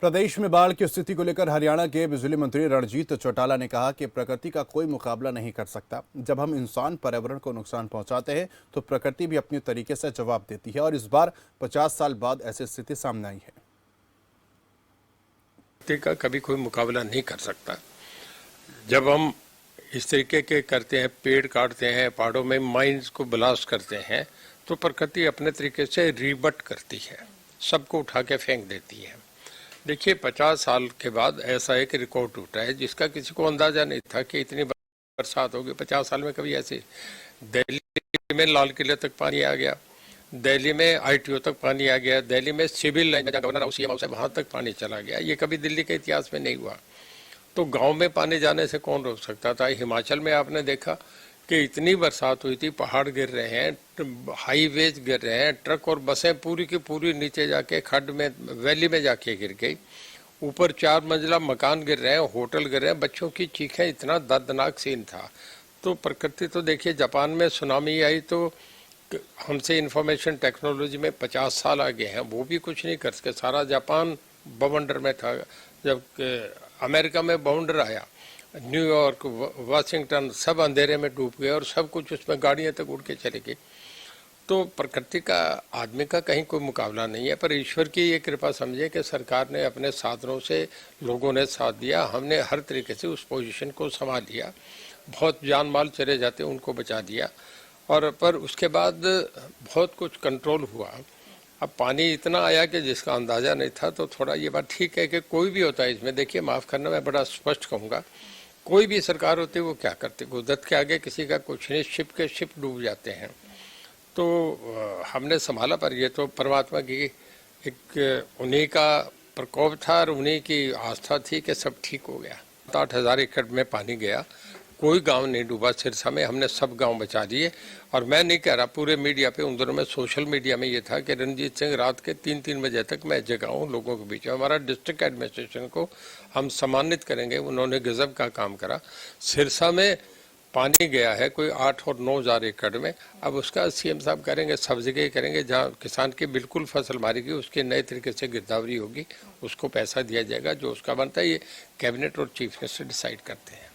प्रदेश में बाढ़ की स्थिति को लेकर हरियाणा के बिजली मंत्री रणजीत चौटाला ने कहा कि प्रकृति का कोई मुकाबला नहीं कर सकता। जब हम इंसान पर्यावरण को नुकसान पहुंचाते हैं तो प्रकृति भी अपने तरीके से जवाब देती है और इस बार 50 साल बाद ऐसी स्थिति सामने आई है। प्रकृति का कभी कोई मुकाबला नहीं कर सकता। जब हम इस तरीके के करते हैं, पेड़ काटते हैं, पहाड़ों में माइंस को ब्लास्ट करते हैं, तो प्रकृति अपने तरीके से रिबट करती है, सबको उठा के फेंक देती है। देखिए 50 साल के बाद ऐसा एक रिकॉर्ड टूटा है जिसका किसी को अंदाजा नहीं था कि इतनी बरसात होगी। 50 साल में कभी ऐसी दिल्ली में लाल किले तक पानी आ गया, दिल्ली में ITO तक पानी आ गया, दिल्ली में सिविल लाइन गवर्नर हाउस है वहां तक पानी चला गया। ये कभी दिल्ली के इतिहास में नहीं हुआ। तो गांव में पानी जाने से कौन रोक सकता था। हिमाचल में आपने देखा कि इतनी बरसात हुई थी, पहाड़ गिर रहे हैं, हाईवेज गिर रहे हैं, ट्रक और बसें पूरी की पूरी नीचे जाके खड्ड में, वैली में जाके गिर गई। ऊपर 4 मंजिला मकान गिर रहे हैं, होटल गिर रहे हैं, बच्चों की चीखें, इतना दर्दनाक सीन था। तो प्रकृति तो देखिए, जापान में सुनामी आई तो हमसे इंफॉर्मेशन टेक्नोलॉजी में 50 साल आगे हैं, वो भी कुछ नहीं कर सके। सारा जापान बवंडर में था। जब अमेरिका में बवंडर आया, न्यूयॉर्क, वाशिंगटन सब अंधेरे में डूब गए और सब कुछ उसमें गाड़ियां तक उड़ के चली गई। तो प्रकृति का आदमी का कहीं कोई मुकाबला नहीं है, पर ईश्वर की ये कृपा समझे कि सरकार ने अपने साधनों से, लोगों ने साथ दिया, हमने हर तरीके से उस पोजीशन को संभाल लिया। बहुत जान माल चले जाते उनको बचा दिया, और पर उसके बाद बहुत कुछ कंट्रोल हुआ। अब पानी इतना आया कि जिसका अंदाजा नहीं था। तो थोड़ा ये बात ठीक है कि कोई भी होता है इसमें, देखिए माफ़ करना, मैं बड़ा स्पष्ट कहूँगा, कोई भी सरकार होती है वो क्या करती है, कुदरत के आगे किसी का कुछ नहीं, शिप के शिप डूब जाते हैं। तो हमने संभाला, पर ये तो परमात्मा की एक उन्हीं का प्रकोप था और उन्हीं की आस्था थी कि सब ठीक हो गया। 8,000 एकड़ में पानी गया, कोई गांव नहीं डूबा। सिरसा में हमने सब गांव बचा दिए। और मैं नहीं कह रहा, पूरे मीडिया पे उन दिनों में, सोशल मीडिया में ये था कि रणजीत सिंह रात के 3-3 बजे तक मैं जगा हूँ लोगों के बीच में। हमारा डिस्ट्रिक्ट एडमिनिस्ट्रेशन को हम सम्मानित करेंगे, उन्होंने गजब का काम करा। सिरसा में पानी गया है कोई 8 और 9,000 एकड़ में। अब उसका CM साहब करेंगे, सब जगह करेंगे। जहाँ किसान की बिल्कुल फसल मारेगी, उसके नए तरीके से गिरदावरी होगी, उसको पैसा दिया जाएगा जो उसका बनता है। ये कैबिनेट और चीफ मिनिस्टर डिसाइड करते हैं।